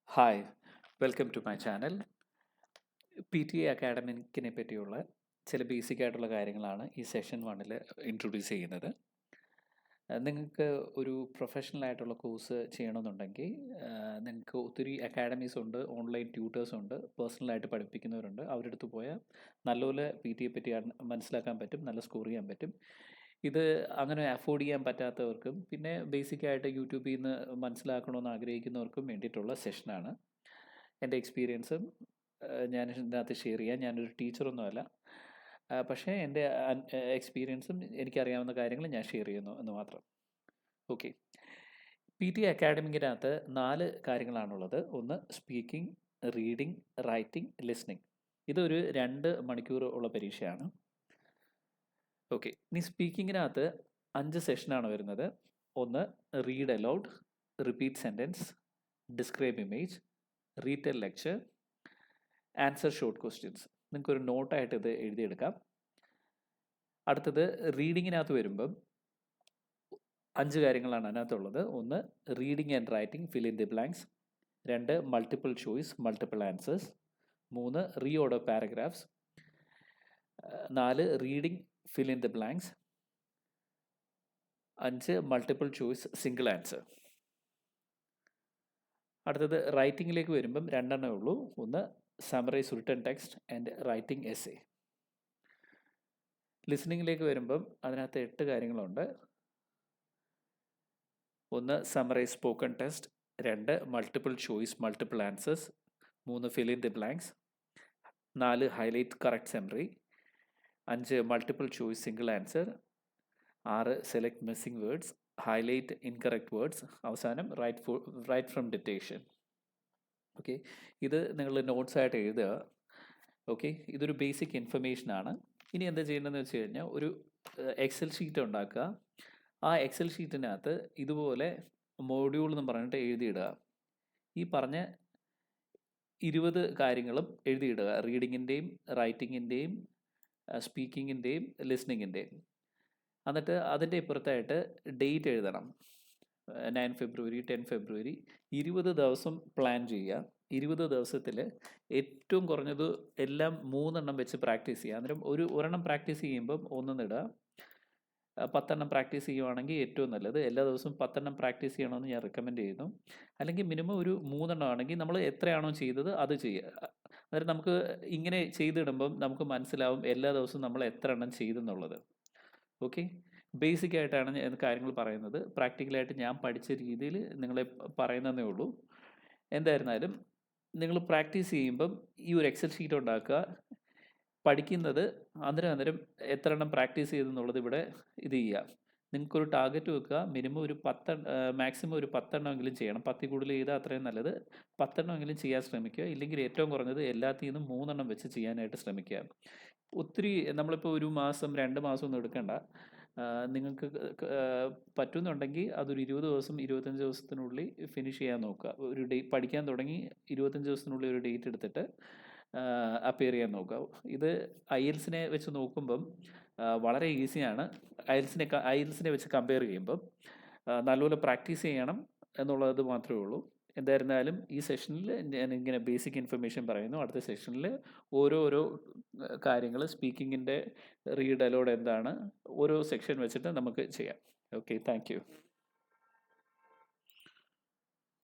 Hi, welcome to my channel. P T E അക്കാഡമിക്കിനെ പറ്റിയുള്ള ചില ബേസിക് ആയിട്ടുള്ള കാര്യങ്ങളാണ് ഈ സെഷൻ 1 ഇൻട്രൊഡ്യൂസ് ചെയ്യുന്നത്. നിങ്ങൾക്ക് ഒരു പ്രൊഫഷണൽ ആയിട്ടുള്ള കോഴ്സ് ചെയ്യണമെന്നുണ്ടെങ്കിൽ നിങ്ങൾക്ക് ഒത്തിരി അക്കാഡമീസ് ഉണ്ട്, ഓൺലൈൻ ട്യൂട്ടേഴ്സ് ഉണ്ട്, പേഴ്സണലായിട്ട് പഠിപ്പിക്കുന്നവരുണ്ട്. അവരുടെ അടുത്ത് പോയാൽ നല്ലപോലെ പി ടി എ പറ്റി മനസ്സിലാക്കാൻ പറ്റും, നല്ല സ്കോർ ചെയ്യാൻ പറ്റും. ഇത് അങ്ങനെ അഫോർഡ് ചെയ്യാൻ പറ്റാത്തവർക്കും പിന്നെ ബേസിക്കായിട്ട് യൂട്യൂബിൽ നിന്ന് മനസ്സിലാക്കണമെന്ന് ആഗ്രഹിക്കുന്നവർക്കും വേണ്ടിയിട്ടുള്ള സെഷനാണ്. എൻ്റെ എക്സ്പീരിയൻസും ഞാൻ ഇതിനകത്ത് ഷെയർ ചെയ്യാം. ഞാനൊരു ടീച്ചറൊന്നുമല്ല, പക്ഷേ എൻ്റെ എക്സ്പീരിയൻസും എനിക്കറിയാവുന്ന കാര്യങ്ങൾ ഞാൻ ഷെയർ ചെയ്യുന്നു എന്ന് മാത്രം. ഓക്കെ, പി ടി അക്കാഡമിക്കിനകത്ത് 4 കാര്യങ്ങളാണുള്ളത്. ഒന്ന് സ്പീക്കിംഗ്, റീഡിംഗ്, റൈറ്റിംഗ്, ലിസ്ണിംഗ്. ഇതൊരു 2 മണിക്കൂർ ഉള്ള പരീക്ഷയാണ്. ഓക്കെ, ഇനി സ്പീക്കിങ്ങിനകത്ത് 5 സെഷനാണ് വരുന്നത്. ഒന്ന് read allowed, repeat sentence, describe image, retell lecture, answer short questions. നിങ്ങൾക്കൊരു നോട്ടായിട്ട് ഇത് എഴുതിയെടുക്കാം. അടുത്തത് റീഡിങ്ങിനകത്ത് വരുമ്പം 5 കാര്യങ്ങളാണ് അതിനകത്തുള്ളത്. ഒന്ന് reading and writing, fill in the blanks. 2 multiple choice, multiple answers. 3 reorder paragraphs. 4 reading, fill in the blanks. 5 multiple choice, single answer. അടുത്തത് റൈറ്റിങ്ങിലേക്ക് വരുമ്പം 2 എണ്ണമേ ഉള്ളൂ. ഒന്ന് summarise written text and writing essay. ലിസണിങ്ങിലേക്ക് വരുമ്പം അതിനകത്ത് 8 കാര്യങ്ങളുണ്ട്. ഒന്ന് summarise spoken test, 2 multiple choice, multiple answers, 3 fill in the blanks, 4 highlight correct summary, 5 multiple choice, single answer, 6 select missing words, highlight incorrect words, അവസാനം റൈറ്റ് ഫ്രം ഡിക്റ്റേഷൻ. ഓക്കെ, ഇത് നിങ്ങൾ നോട്ട്സായിട്ട് എഴുതുക. Okay, ഇതൊരു ബേസിക് ഇൻഫർമേഷനാണ്. ഇനി എന്താ ചെയ്യേണ്ടതെന്ന് വെച്ച് കഴിഞ്ഞാൽ ഒരു എക്സൽ ഷീറ്റ് ഉണ്ടാക്കുക. ആ എക്സൽ ഷീറ്റിനകത്ത് ഇതുപോലെ മോഡ്യൂൾ എന്ന് പറഞ്ഞിട്ട് എഴുതിയിടുക. ഈ പറഞ്ഞ 20 കാര്യങ്ങളും എഴുതിയിടുക. റീഡിങ്ങിൻ്റെയും റൈറ്റിങ്ങിൻ്റെയും സ്പീക്കിങ്ങിൻ്റെയും ലിസ്ണിങ്ങിൻ്റെയും. എന്നിട്ട് അതിൻ്റെ ഇപ്പുറത്തായിട്ട് ഡേറ്റ് എഴുതണം. 9 ഫെബ്രുവരി, 10 ഫെബ്രുവരി. 20 ദിവസം പ്ലാൻ ചെയ്യുക. 20 ദിവസത്തിൽ ഏറ്റവും കുറഞ്ഞത് എല്ലാം 3 എണ്ണം വെച്ച് പ്രാക്ടീസ് ചെയ്യുക. അന്നേരം ഒരെണ്ണം പ്രാക്ടീസ് ചെയ്യുമ്പം 1 ഇടുക. 10 എണ്ണം പ്രാക്ടീസ് ചെയ്യുവാണെങ്കിൽ ഏറ്റവും നല്ലത്. എല്ലാ ദിവസവും 10 എണ്ണം പ്രാക്ടീസ് ചെയ്യണമെന്ന് ഞാൻ റെക്കമെൻഡ് ചെയ്യുന്നു. അല്ലെങ്കിൽ മിനിമം ഒരു 3 എണ്ണം ആണെങ്കിൽ നമ്മൾ എത്രയാണോ ചെയ്തത് അത് ചെയ്യുക. അന്നേരം നമുക്ക് ഇങ്ങനെ ചെയ്തിടുമ്പം നമുക്ക് മനസ്സിലാവും എല്ലാ ദിവസവും നമ്മൾ എത്ര എണ്ണം ചെയ്തെന്നുള്ളത്. ഓക്കെ, ബേസിക് ആയിട്ടാണ് ഞാൻ കാര്യങ്ങൾ പറയുന്നത്. പ്രാക്ടിക്കലായിട്ട് ഞാൻ പഠിച്ച രീതിയിൽ നിങ്ങളെ പറയുന്നതേ ഉള്ളൂ. എന്തായിരുന്നാലും നിങ്ങൾ പ്രാക്ടീസ് ചെയ്യുമ്പം ഈ ഒരു എക്സൽ ഷീറ്റ് ഉണ്ടാക്കുക. പഠിക്കുന്നത് അന്നേരം എത്ര എണ്ണം പ്രാക്ടീസ് ചെയ്തെന്നുള്ളത് ഇവിടെ ഇത് ചെയ്യുക. നിങ്ങൾക്കൊരു ടാർഗറ്റ് വെക്കുക. മിനിമം ഒരു 10, മാക്സിമം ഒരു 10 എണ്ണമെങ്കിലും ചെയ്യണം. 10 കൂടുതൽ ചെയ്താൽ അത്രയും നല്ലത്. 10 എണ്ണമെങ്കിലും ചെയ്യാൻ ശ്രമിക്കുക. ഇല്ലെങ്കിൽ ഏറ്റവും കുറഞ്ഞത് എല്ലാത്തിൽ നിന്നും 3 എണ്ണം വെച്ച് ചെയ്യാനായിട്ട് ശ്രമിക്കുക. ഒത്തിരി നമ്മളിപ്പോൾ 1 മാസം 2 മാസം ഒന്നും എടുക്കണ്ട. നിങ്ങൾക്ക് പറ്റുന്നുണ്ടെങ്കിൽ അതൊരു 20 ദിവസം 25 ദിവസത്തിനുള്ളിൽ ഫിനിഷ് ചെയ്യാൻ നോക്കുക. ഒരു പഠിക്കാൻ തുടങ്ങി 25 ദിവസത്തിനുള്ളിൽ ഒരു ഡേറ്റ് എടുത്തിട്ട് അപ്പിയർ ചെയ്യാൻ നോക്കുക. ഇത് IELTS-നെ വെച്ച് നോക്കുമ്പം വളരെ ഈസിയാണ്. IELTS-നെ വെച്ച് കമ്പയർ ചെയ്യുമ്പം നല്ലപോലെ പ്രാക്ടീസ് ചെയ്യണം എന്നുള്ളത് മാത്രമേ ഉള്ളൂ. എന്തായിരുന്നാലും ഈ സെഷനിൽ ഞാൻ ഇങ്ങനെ ബേസിക് ഇൻഫർമേഷൻ പറയുന്നു. അടുത്ത സെഷനിൽ ഓരോരോ കാര്യങ്ങൾ സ്പീക്കിങ്ങിൻ്റെ റീഡ് അലോഡ് എന്താണ് ഓരോ സെക്ഷൻ വെച്ചിട്ട് നമുക്ക് ചെയ്യാം. Okay, thank you.